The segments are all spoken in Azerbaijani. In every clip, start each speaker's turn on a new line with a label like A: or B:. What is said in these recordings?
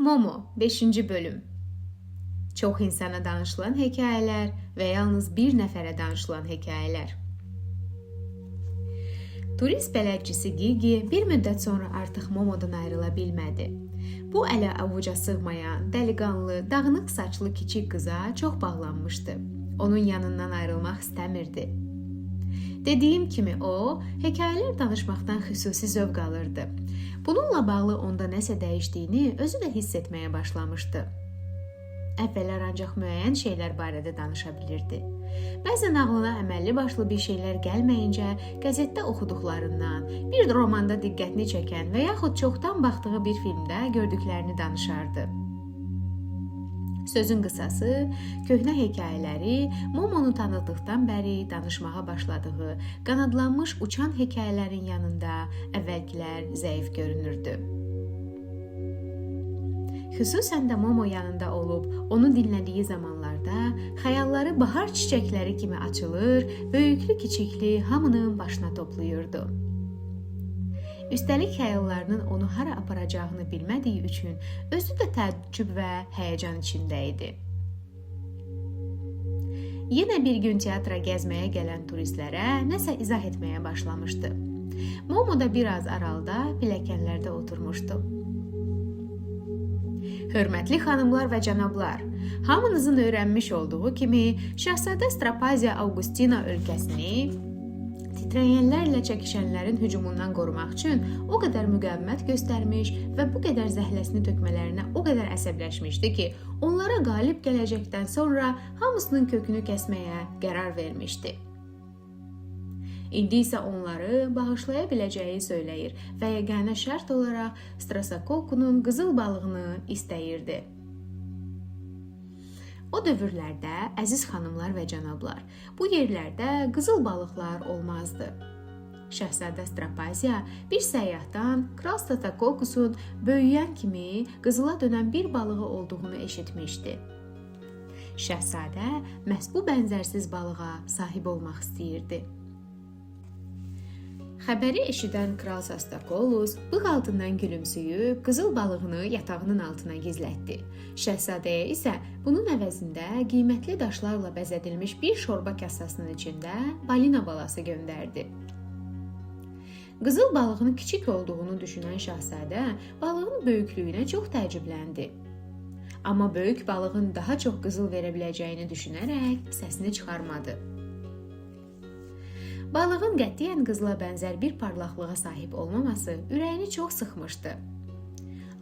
A: Momo 5-ci bölüm. Çox insana danışılan hekayələr və yalnız bir nəfərə danışılan hekayələr. Turist bələdçisi Gigi bir müddət sonra artıq Momodan ayrıla bilmədi. Bu ələ avuca sığmayan, dəliqanlı, dağınıq saçlı kiçik qıza çox bağlanmışdı. Onun yanından ayrılmaq istəmirdi. Dediyim kimi o, hekayələr danışmaqdan xüsusi zövq alırdı. Bununla bağlı onda nəsə dəyişdiyini özü də hiss etməyə başlamışdı. Əvvəllər ancaq müəyyən şeylər barədə danışa bilirdi. Bəzən ağlına əməlli başlı bir şeylər gəlməyincə qəzetdə oxuduqlarından, bir romanda diqqətini çəkən və yaxud çoxdan baxdığı bir filmdə gördüklərini danışardı. Sözün qısası, köhnə hekayələri Momonu tanıdıqdan bəri danışmağa başladığı qanadlanmış uçan hekayələrin yanında əvvəlkilər zəif görünürdü. Xüsusən də Momo yanında olub, onu dinlədiyi zamanlarda xəyalları bahar çiçəkləri kimi açılır, böyüklü-kiçikli hamının başına toplayırdı. Üstəlik xəyallarının onu hara aparacağını bilmədiyi üçün özü də təəccüb və həyəcan içində idi. Yenə bir gün teatra gəzməyə gələn turistlərə nəsə izah etməyə başlamışdı. Momo da biraz aralıda pilləkənlərdə oturmuşdu. Hörmətli xanımlar və cənablar, hamınızın öyrənmiş olduğu kimi Şahzadə Strapaziya Augustina ölkəsini titrəyənlərlə çəkişənlərin hücumundan qorumaq üçün o qədər müqavimət göstərmiş və bu qədər zəhləsini tökmələrinə o qədər əsəbləşmişdi ki, onlara qalib gələcəkdən sonra hamısının kökünü kəsməyə qərar vermişdi. İndi isə onları bağışlaya biləcəyi söyləyir və yeganə şərt olaraq Strasakokunun qızıl balığını istəyirdi. O dövrlərdə, əziz xanımlar və cənablar, bu yerlərdə qızıl balıqlar olmazdı. Şahzadə Strapaziya bir səyyahdan Kral Strasakokusun böyüyən kimi qızıla dönən bir balığı olduğunu eşitmişdi. Şahzadə məhz bu bənzərsiz balığa sahib olmaq istəyirdi. Xəbəri eşidən Kral Strasakolus bığ altından gülümsüyüb qızıl balığını yatağının altına gizlətdi. Şahzadəyə isə bunun əvəzində qiymətli daşlarla bəzədilmiş bir şorba kasasının içində balina balası göndərdi. Qızıl balığın kiçik olduğunu düşünən şahzadə balığın böyüklüyünə çox təəccübləndi. Amma böyük balığın daha çox qızıl verə biləcəyini düşünərək səsini çıxarmadı. Balığın qətiyyən qızıla bənzər bir parlaqlığa sahib olmaması ürəyini çox sıxmışdı.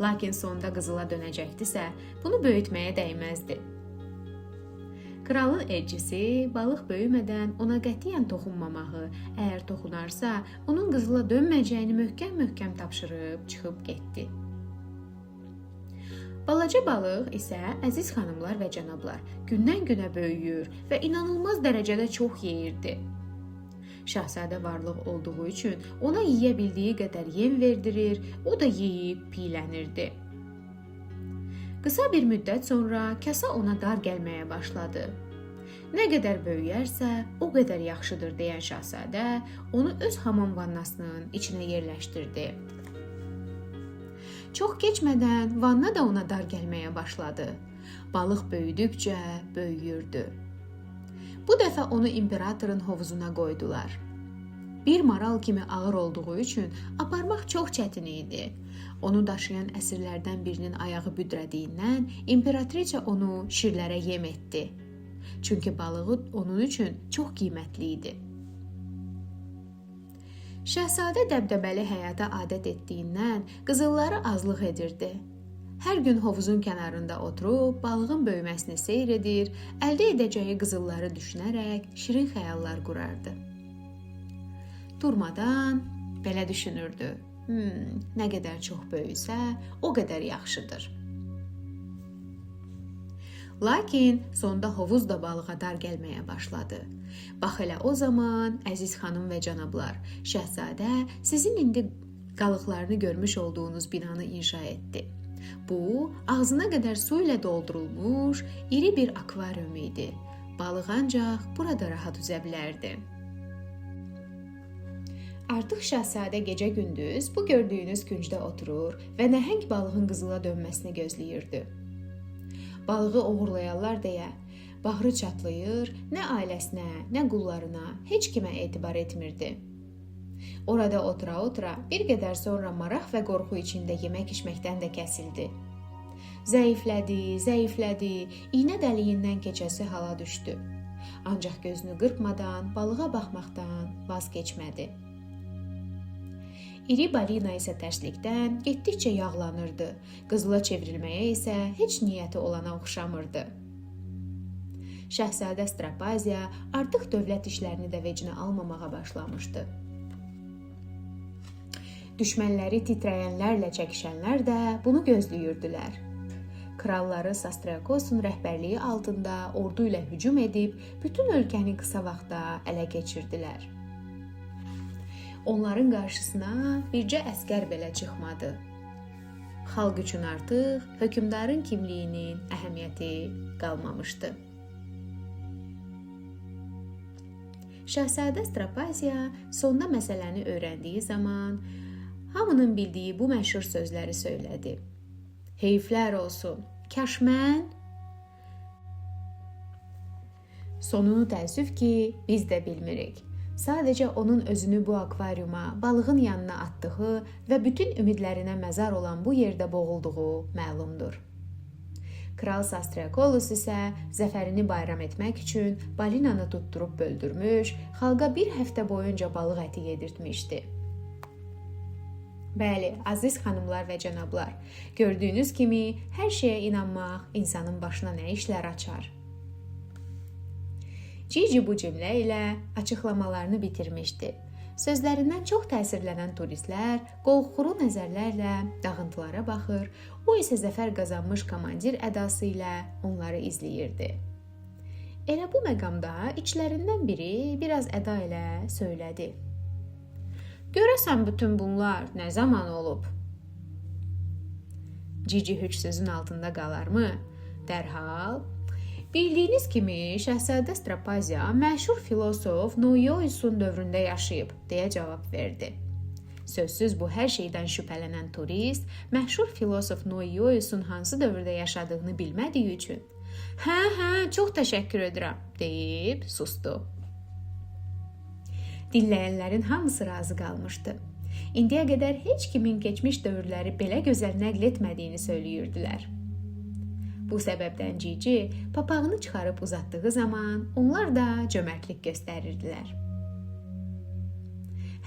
A: Lakin sonda qızıla dönəcəkdisə, bunu böyütməyə dəyməzdi. Kralın elçisi balıq böyümədən ona qətiyyən toxunmamağı, əgər toxunarsa, onun qızıla dönməyəcəyini möhkəm-möhkəm tapşırıb çıxıb getdi. Balaca balıq isə, əziz xanımlar və cənablar, gündən-günə böyüyür və inanılmaz dərəcədə çox yeyirdi. Şahzadə varlıq olduğu üçün ona yeyə bildiyi qədər yem verdirir, o da yeyib piylənirdi. Qısa bir müddət sonra kasa ona dar gəlməyə başladı. Nə qədər böyüyərsə, o qədər yaxşıdır deyən şahzadə onu öz hamam vannasının içinə yerləşdirdi. Çox keçmədən vanna da ona dar gəlməyə başladı. Balıq böyüdükcə böyüyürdü. Bu dəfə onu imperatorun hovuzuna qoydular. Bir maral kimi ağır olduğu üçün aparmaq çox çətin idi. Onu daşıyan əsirlərdən birinin ayağı büdrədiyindən imperatriça onu şirlərə yem etdi. Çünki balığı onun üçün çox qiymətli idi. Şahzadə dəbdəbəli həyata adət etdiyindən qızılları azlıq edirdi. Hər gün hovuzun kənarında oturub balığın böyüməsini seyr edir, əldə edəcəyi qızılları düşünərək şirin xəyallar qurardı. Durmadan belə düşünürdü. Nə qədər çox böyüsə, o qədər yaxşıdır. Lakin sonda hovuz da balığa dar gəlməyə başladı. Bax elə o zaman, əziz xanım və cənablar, şahzadə sizin indi qalıqlarını görmüş olduğunuz binanı inşa etdi. Bu, ağzına qədər su ilə doldurulmuş iri bir akvarium idi. Balıq ancaq burada rahat üzə bilərdi. Artıq şahzadə gecə-gündüz bu gördüyünüz küncdə oturur və nəhəng balığın qızıla dönməsini gözləyirdi. Balığı oğurlayarlar deyə bağrı çatlayır, nə ailəsinə, nə qullarına, heç kimə etibar etmirdi. Orada otura-otura bir qədər sonra maraq və qorxu içində yemək içməkdən də kəsildi. Zəiflədi, iynə dəliyindən keçəsi hala düşdü. Ancaq gözünü qırpmadan balığa baxmaqdan vaz keçmədi. İri balina isə tərslikdən getdikcə yağlanırdı. Qızıla çevrilməyə isə heç niyyəti olana oxşamırdı. Şahzadə Strapaziya artıq dövlət işlərini də vecinə almamağa başlamışdı. Düşmənləri titrəyənlərlə çəkişənlər də bunu gözləyirdilər. Kralları Sastrakosun rəhbərliyi altında ordu ilə hücum edib bütün ölkəni qısa vaxtda ələ keçirdilər. Onların qarşısına bircə əsgər belə çıxmadı. Xalq üçün artıq hökmdarın kimliyinin əhəmiyyəti qalmamışdı. Şahzadə Strapaziya sonda məsələni öyrəndiyi zaman hamının bildiyi bu məşhur sözləri söylədi. Heyflər olsun, kaş mən... Sonunu təəssüf ki, biz də bilmirik. Sadəcə onun özünü bu akvariuma, balığın yanına atdığı və bütün ümidlərinə məzar olan bu yerdə boğulduğu məlumdur. Kral Sastrakolus isə zəfərini bayram etmək üçün balinanı tutturub böldürmüş, xalqa bir həftə boyunca balıq əti yedirtmişdi. Bəli, əziz xanımlar və cənablar, gördüyünüz kimi hər şeyə inanmaq insanın başına nə işlər açar. Cici bu cümlə ilə açıqlamalarını bitirmişdi. Sözlərindən çox təsirlənən turistlər qorxulu nəzərlərlə dağıntılara baxır, o isə zəfər qazanmış komandir ədası ilə onları izləyirdi. Elə bu məqamda içlərindən biri biraz əda ilə söylədi. Görəsən bütün bunlar nə zaman olub? Cici heç sözün altında qalarmı? Dərhal, bildiyiniz kimi Şahzadə Strapaziya məşhur filosof Noyoisun dövründə yaşayıb, deyə cavab verdi. Sözsüz bu hər şeydən şübhələnən turist məşhur filosof Noyoisun hansı dövrdə yaşadığını bilmədiyi üçün "Hə, çox təşəkkür edirəm" deyib susdu. Dinləyənlərin hamısı razı qalmışdı. İndiyə qədər heç kimin keçmiş dövrləri belə gözəl nəql etmədiyini söyləyirdilər. Bu səbəbdən Cici papağını çıxarıb uzatdığı zaman onlar da cömərtlik göstərirdilər.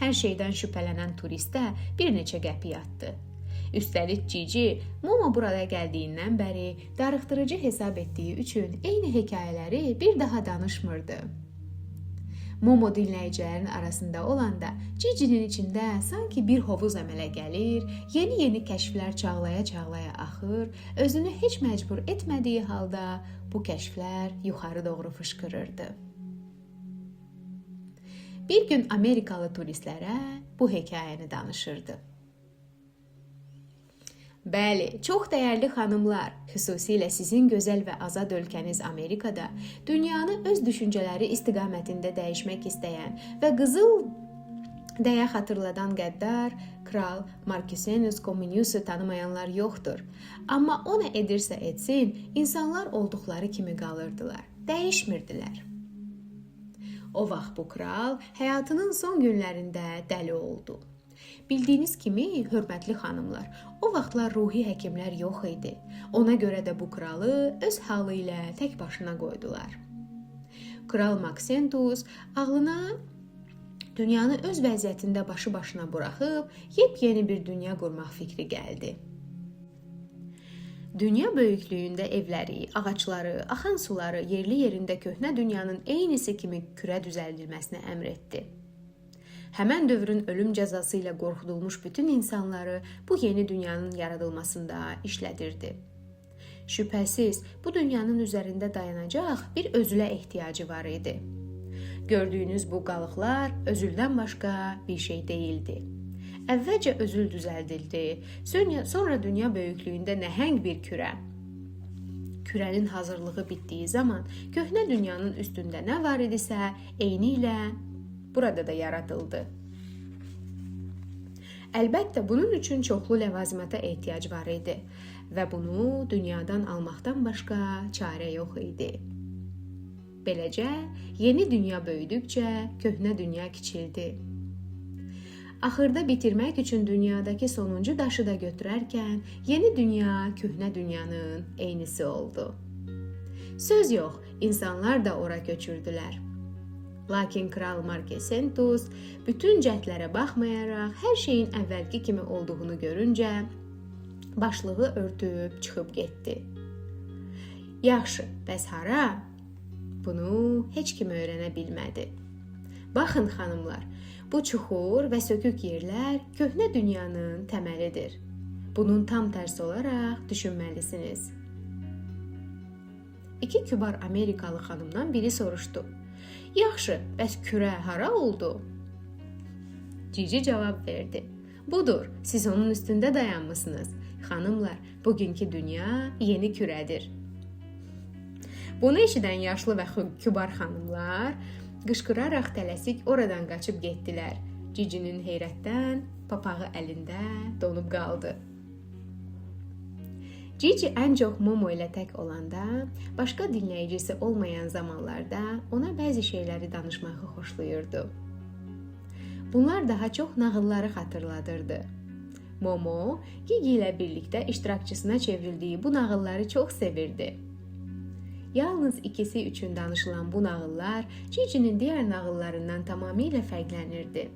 A: Hər şeydən şübhələnən turistə bir neçə qəpik atdı. Üstəlik Cici Momo burada gəldiyindən bəri darıxdırıcı hesab etdiyi üçün eyni hekayələri bir daha danışmırdı. Momo dinləyicilərin arasında olanda Cicinin içində sanki bir hovuz əmələ gəlir, yeni kəşflər çağlaya-çağlaya axır, özünü heç məcbur etmədiyi halda bu kəşflər yuxarı doğru fışqırırdı. Bir gün Amerikalı turistlərə bu hekayəni danışırdı. Bəli, çox dəyərli xanımlar, xüsusilə sizin gözəl və azad ölkəniz Amerikada dünyanı öz düşüncələri istiqamətində dəyişmək istəyən və qızıl dəyə xatırladan qəddar kral Marcus Cominius'u tanımayanlar yoxdur. Amma o nə edirsə etsin, insanlar olduqları kimi qalırdılar, dəyişmirdilər. O vaxt bu kral həyatının son günlərində dəli oldu. Bildiyiniz kimi, hörmətli xanımlar, o vaxtlar ruhi həkimlər yox idi. Ona görə də bu kralı öz halı ilə tək başına qoydular. Kral Maxentus ağlına dünyanı öz vəziyyətində başı başına buraxıb, yepyeni bir dünya qurmaq fikri gəldi. Dünya böyüklüyündə evləri, ağacları, axan suları yerli yerində köhnə dünyanın eynisi kimi kürə düzəldilməsinə əmr etdi. Həmən dövrün ölüm cəzası ilə qorxudulmuş bütün insanları bu yeni dünyanın yaradılmasında işlədirdi. Şübhəsiz, bu dünyanın üzərində dayanacaq bir özülə ehtiyacı var idi. Gördüyünüz bu qalıqlar özüldən başqa bir şey deyildi. Əvvəlcə özül düzəldildi, sonra dünya böyüklüyündə nəhəng bir kürə. Kürənin hazırlığı bitdiyi zaman köhnə dünyanın üstündə nə var idisə, eyni ilə burada da yaradıldı. Əlbəttə, bunun üçün çoxlu ləvazimata ehtiyac var idi və bunu dünyadan almaqdan başqa çarə yox idi. Beləcə, yeni dünya böyüdükcə köhnə dünya kiçildi. Axırda bitirmək üçün dünyadakı sonuncu daşı da götürərkən yeni dünya köhnə dünyanın eynisi oldu. Söz yox, insanlar da ora köçürdülər. Lakin kral Markesentus bütün cəhdlərə baxmayaraq hər şeyin əvvəlki kimi olduğunu görüncə başlığı örtüb çıxıb getdi. Yaxşı, bəs hara? Bunu heç kim öyrənə bilmədi. Baxın xanımlar, bu çuxur və sökük yerlər köhnə dünyanın təməlidir. Bunun tam tərsi olaraq düşünməlisiniz. İki kübar Amerikalı xanımdan biri soruşdu. Yaxşı, bəs kürə hara oldu? Cici cavab verdi. Budur, siz onun üstündə dayanmısınız. Xanımlar, bugünkü dünya yeni kürədir. Bunu eşidən yaşlı və kübar xanımlar qışqıraraq tələsik oradan qaçıb getdilər. Cicinin heyrətdən papağı əlində donub qaldı. Cici ən çox Momo ilə tək olanda, başqa dinləyicisi olmayan zamanlarda ona bəzi şeyləri danışmağı xoşlayırdı. Bunlar daha çox nağılları xatırladırdı. Momo, Gigi ilə birlikdə iştirakçısına çevrildiyi bu nağılları çox sevirdi. Yalnız ikisi üçün danışılan bu nağıllar Cici'nin digər nağıllarından tamamilə fərqlənirdi.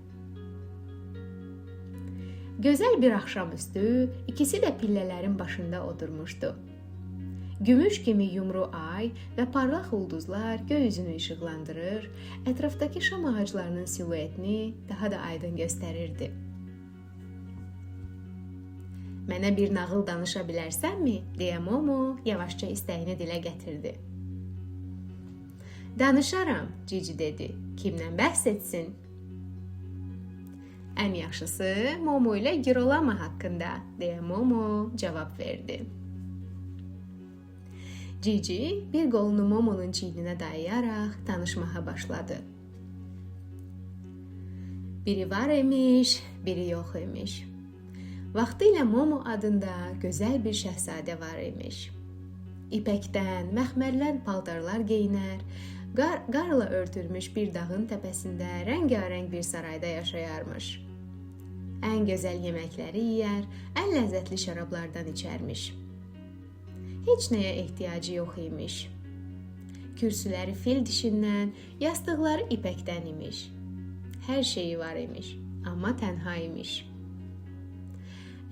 A: Gözəl bir axşamüstü ikisi də pillələrin başında oturmuşdu. Gümüş kimi yumru ay və parlaq ulduzlar göy üzünü işıqlandırır, ətrafdakı şam ağaclarının siluetini daha da aydın göstərirdi. Mənə bir nağıl danışa bilərsənmi? Deyə Momo yavaşca istəyini dilə gətirdi. Danışaram, Cici dedi. Kimdən bəhs etsin? Ən yaxşısı Momo ilə Girolamo haqqında, deyə Momo cavab verdi. Cici bir qolunu Momo'nun çiyninə dayayaraq danışmağa başladı. Biri var imiş, biri yox imiş. Vaxtilə Momo adında gözəl bir şəhzadə var imiş. İpəkdən, məxmərlən paltarlar geyinər, qarla örtülmüş bir dağın təpəsində rəngarəng bir sarayda yaşayarmış. Ən gözəl yeməkləri yeyər, ən ləzzətli şərablardan içərmiş. Heç nəyə ehtiyacı yox imiş. Kürsüləri fil dişindən, yastıqları ipəkdən imiş. Hər şeyi var imiş, amma tənha imiş.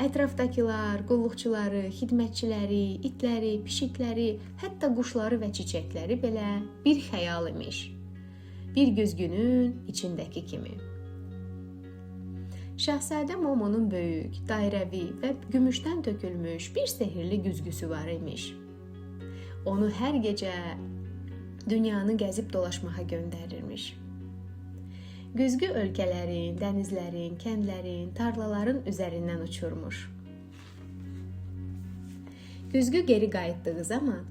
A: Ətrafdakılar, qulluqçuları, xidmətçiləri, itləri, pişikləri, hətta quşları və çiçəkləri belə bir xəyal imiş. Bir güzgünün içindəki kimi. Şahzadə Momo'nun böyük, dairəvi və gümüşdən tökülmüş bir sehirli güzgüsü var imiş. Onu hər gecə dünyanı gəzib dolaşmağa göndərirmiş. Güzgü ölkələrin, dənizlərin, kəndlərin, tarlaların üzərindən uçurmuş. Güzgü geri qayıtdığı zaman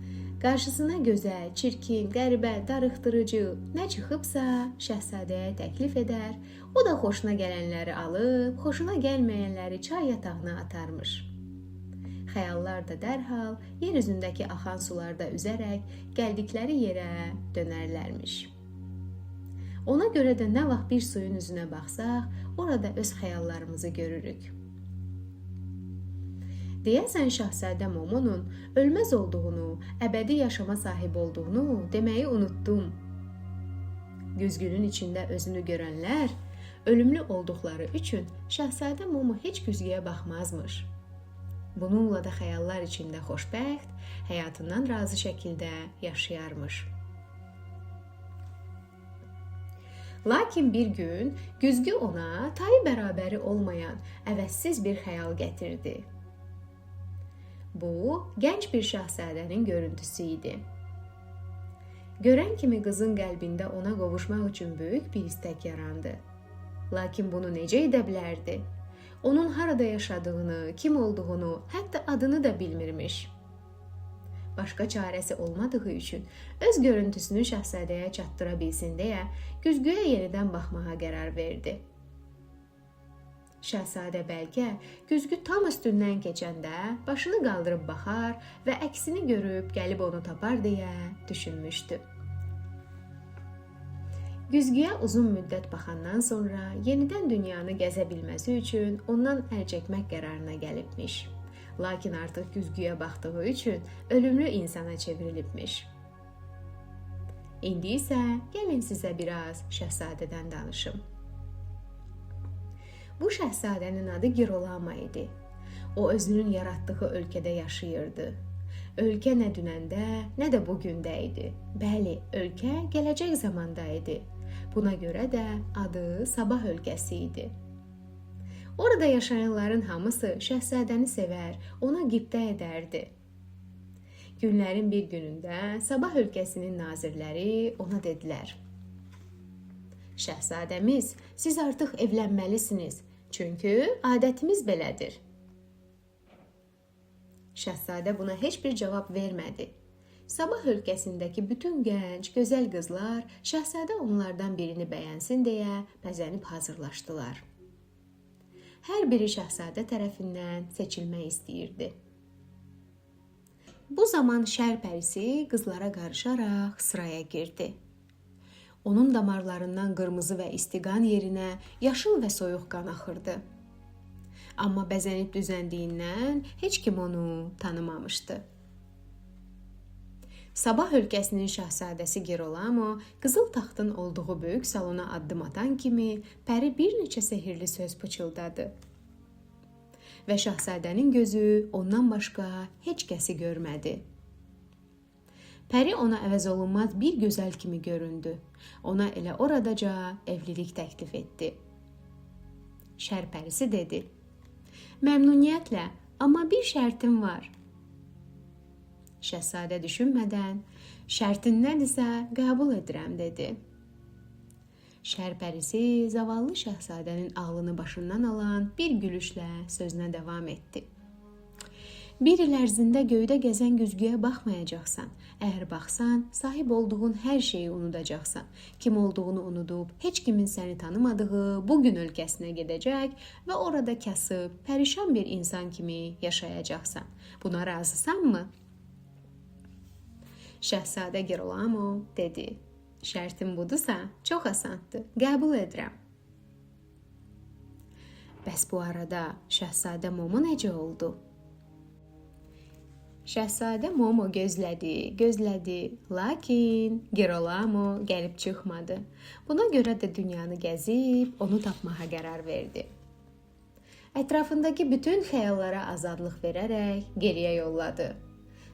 A: qarşısına gözəl, çirkin, qəribə, darıxdırıcı nə çıxıbsa şahzadəyə təklif edər, o da xoşuna gələnləri alıb, xoşuna gəlməyənləri çay yatağına atarmış. Xəyallar da dərhal yer üzündəki axan sularda üzərək gəldikləri yerə dönərlərmiş. Ona görə də nə vaxt bir suyun üzünə baxsaq, orada öz xəyallarımızı görürük. Deyəsən şahzadə Momo'nun ölməz olduğunu, əbədi yaşama sahib olduğunu deməyi unutdum. Güzgünün içində özünü görənlər ölümlü olduqları üçün şahzadə Momo heç güzgüyə baxmazmış. Bununla da xəyallar içində xoşbəxt, həyatından razı şəkildə yaşayarmış. Lakin bir gün güzgü ona tayı bərabəri olmayan əvəzsiz bir xəyal gətirdi. Bu, gənc bir şahzadənin görüntüsü idi. Görən kimi qızın qəlbində ona qovuşmaq üçün böyük bir istək yarandı. Lakin bunu necə edə bilərdi? Onun harada yaşadığını, kim olduğunu, hətta adını da bilmirmiş. Başqa çarəsi olmadığı üçün öz görüntüsünü şahzadəyə çatdıra bilsin deyə güzgüyə yenidən baxmağa qərar verdi. Şahzadə bəlkə güzgü tam üstündən keçəndə başını qaldırıb baxar və əksini görüb gəlib onu tapar deyə düşünmüşdü. Güzgüyə uzun müddət baxandan sonra yenidən dünyanı gəzə bilməsi üçün ondan əl çəkmək qərarına gəlibmiş. Lakin artıq güzgüyə baxdığı üçün ölümlü insana çevrilibmiş. İndi isə gəlin sizə biraz şahzadədən danışım. Bu şahzadənin adı Girolamo idi. O özünün yaratdığı ölkədə yaşayırdı. Ölkə nə dünəndə, nə də bu gündə idi. Bəli, ölkə gələcək zamanda idi. Buna görə də adı Sabah ölkəsi idi. Orada yaşayanların hamısı şahzadəni sevər, ona qibtə edərdi. Günlərin bir günündə Sabah ölkəsinin nazirləri ona dedilər: "Şahzadəmiz, siz artıq evlənməlisiniz, çünki adətimiz belədir." Şahzadə buna heç bir cavab vermədi. Sabah ölkəsindəki bütün gənc, gözəl qızlar şahzadə onlardan birini bəyənsin deyə bəzənib hazırlaşdılar. Hər biri şahzadə tərəfindən seçilmək istəyirdi. Bu zaman şər pərisi qızlara qarışaraq sıraya girdi. Onun damarlarından qırmızı və istiqan yerinə yaşıl və soyuq qan axırdı. Amma bəzənib düzəndiyindən heç kim onu tanımamışdı. Sabah ölkəsinin şahzadəsi Girolamo qızıl taxtın olduğu böyük salona addım atan kimi pəri bir neçə sehirli söz pıçıldadı. Və şahzadənin gözü ondan başqa heç kəsi görmədi. Pəri ona əvəz olunmaz bir gözəl kimi göründü. Ona elə oradaca evlilik təklif etdi. Şər pərisi dedi: "Məmnuniyyətlə, amma bir şərtim var." Şahzadə düşünmədən, "Şərtin nədirsə qəbul edirəm" dedi. Şər pərisi zavallı şahzadənin ağlını başından alan bir gülüşlə sözünə davam etdi. "Bir il ərzində göydə gəzən güzgüyə baxmayacaqsan. Əgər baxsan, sahib olduğun hər şeyi unudacaqsan. Kim olduğunu unudub, heç kimin səni tanımadığı bu gün ölkəsinə gedəcək və orada kasıb, pərişan bir insan kimi yaşayacaqsan. Buna razısanmı?" Şahzadə Girolamo dedi: "Şərtim budursa, çox asandır, qəbul edirəm." Bəs bu arada Şahzadə Momo necə oldu? Şahzadə Momo gözlədi, lakin Girolamo gəlib çıxmadı. Buna görə də dünyanı gəzib onu tapmağa qərar verdi. Ətrafındakı bütün xəyallara azadlıq verərək geriyə yolladı.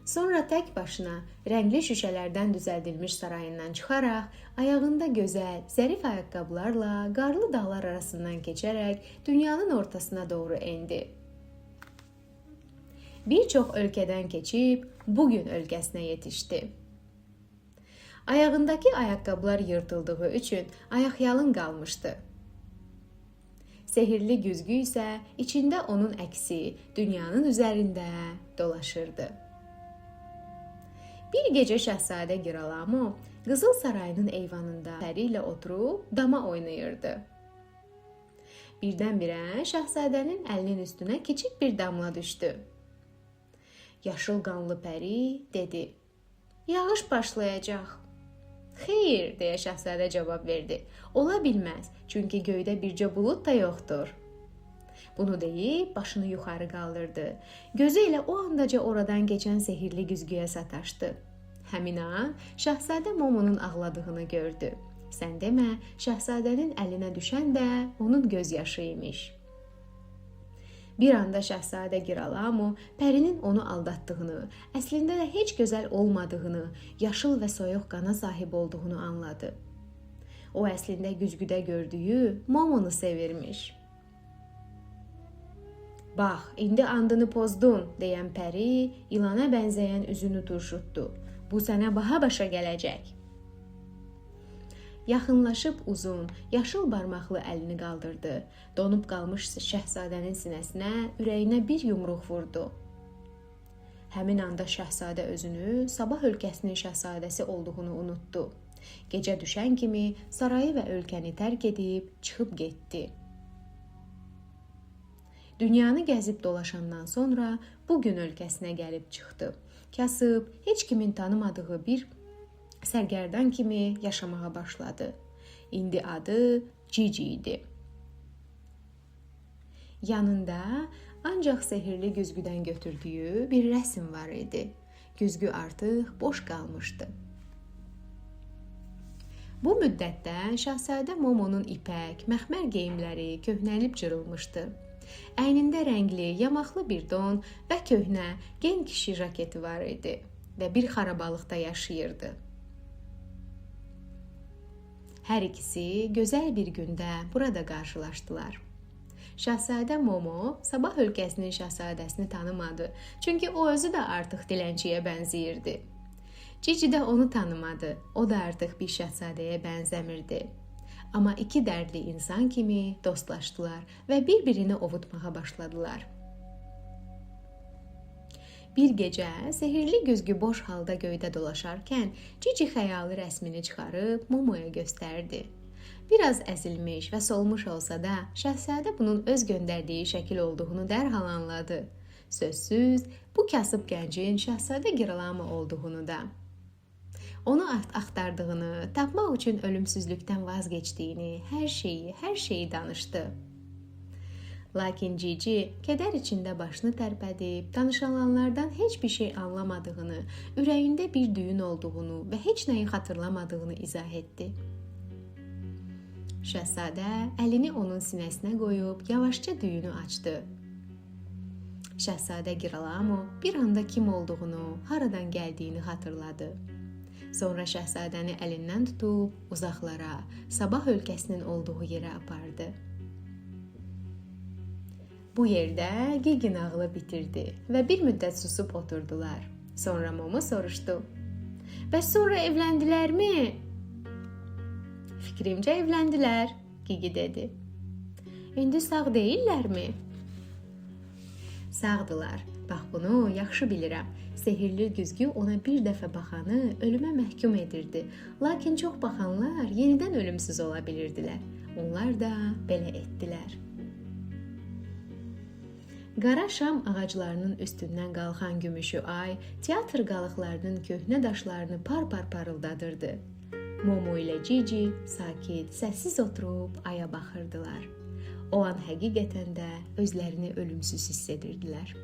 A: Sonra tək başına rəngli şüşələrdən düzəldilmiş sarayından çıxaraq, ayağında gözəl, zərif ayaqqabılarla qarlı dağlar arasından keçərək dünyanın ortasına doğru endi. Bir çox ölkədən keçib bugün ölkəsinə yetişdi. Ayağındakı ayaqqabılar yırtıldığı üçün ayaqyalın qalmışdı. Sehirli güzgü isə içində onun əksi dünyanın üzərində dolaşırdı. Bir gecə Şahzadə Girolamo Qızıl Sarayının eyvanında pəri ilə oturub dama oynayırdı. Birdən-birə Şahzadənin əlinin üstünə kiçik bir damla düşdü. Yaşıl qanlı pəri dedi: "Yağış başlayacaq." "Xeyr," deyə Şahzadə cavab verdi. "Ola bilməz, çünki göydə bircə bulud da yoxdur." Bunu deyib başını yuxarı qaldırdı. Gözü elə o andaca oradan keçən sehirli güzgüyə sataşdı. Həmin an Şahzadə Momonun ağladığını gördü. Sən demə, Şahzadənin əlinə düşən də onun göz yaşı imiş. Bir anda Şahzadə Girolamo pərinin onu aldatdığını, əslində də heç gözəl olmadığını, yaşıl və soyuq qana sahib olduğunu anladı. O əslində güzgüdə gördüyü Momonu sevirmiş. "Bax, indi andını pozdun," deyən pəri ilana bənzəyən üzünü turşutdu. "Bu sənə baha başa gələcək." Yaxınlaşıb uzun, yaşıl barmaqlı əlini qaldırdı. Donub qalmış Şahzadənin sinəsinə, ürəyinə bir yumruq vurdu. Həmin anda Şahzadə özünü Sabah ölkəsinin şahzadəsi olduğunu unutdu. Gecə düşən kimi sarayı və ölkəni tərk edib çıxıb getdi. Dünyanı gəzib dolaşandan sonra bu gün ölkəsinə gəlib çıxdı. Kasıb heç kimin tanımadığı bir sərgərdan kimi yaşamağa başladı. İndi adı Cici idi. Yanında ancaq sehrli güzgüdən götürdüyü bir rəsm var idi. Güzgü artıq boş qalmışdı. Bu müddətdə Şahzadə Momonun ipək, məxmər geyimləri köhnəlib cırılmışdı. Əynində rəngli, yamaqlı bir don və köhnə, gen kişi jaketi var idi və bir xarabalıqda yaşayırdı. Hər ikisi gözəl bir gündə burada qarşılaşdılar. Şahzadə Momo sabah ölkəsinin şahzadəsini tanımadı, çünki o özü də artıq dilənçiyə bənzəyirdi. Cici də onu tanımadı, o da artıq bir şahzadəyə bənzəmirdi. Amma iki dərdli insan kimi dostlaşdılar və bir-birini ovutmağa başladılar. Bir gecə sehrli güzgü boş halda göydə dolaşarkən Cici xəyali rəsmini çıxarıb Momoya göstərdi. Biraz əzilmiş və solmuş olsa da, şahzadə bunun öz göndərdiyi şəkil olduğunu dərhal anladı. Sözsüz, bu kasıb gəncin şahzadə Girolamo olduğunu da. Onu axtardığını, tapmaq üçün ölümsüzlükdən vazgeçdiyini, hər şeyi danışdı. Lakin Cici kədər içində başını tərpədib, danışılanlardan heç bir şey anlamadığını, ürəyində bir düyün olduğunu və heç nəyi xatırlamadığını izah etdi. Şahzadə əlini onun sinəsinə qoyub yavaşca düyünü açdı. Şahzadə Girolamo bir anda kim olduğunu, haradan gəldiyini xatırladı. Sonra şahzadəni əlindən tutub uzaqlara, sabah ölkəsinin olduğu yerə apardı. Bu yerdə Gigi nağılı bitirdi və bir müddət susub oturdular. Sonra Momo soruşdu: "Bəs sonra evləndilərmi?" "Fikrimcə evləndilər," Gigi dedi. "İndi sağ deyillərmi?" "Sağdılar. Bax bunu yaxşı bilirəm. Sehrli güzgü ona bir dəfə baxanı ölümə məhkum edirdi. Lakin çox baxanlar yenidən ölümsüz ola bilirdilər. Onlar da belə etdilər." Qara şam ağaclarının üstündən qalxan gümüşü ay teatr qalıqlarının köhnə daşlarını par-par parıldadırdı. Momo ilə Cici sakit, səssiz oturub aya baxırdılar. O an həqiqətən də özlərini ölümsüz hiss edirdilər.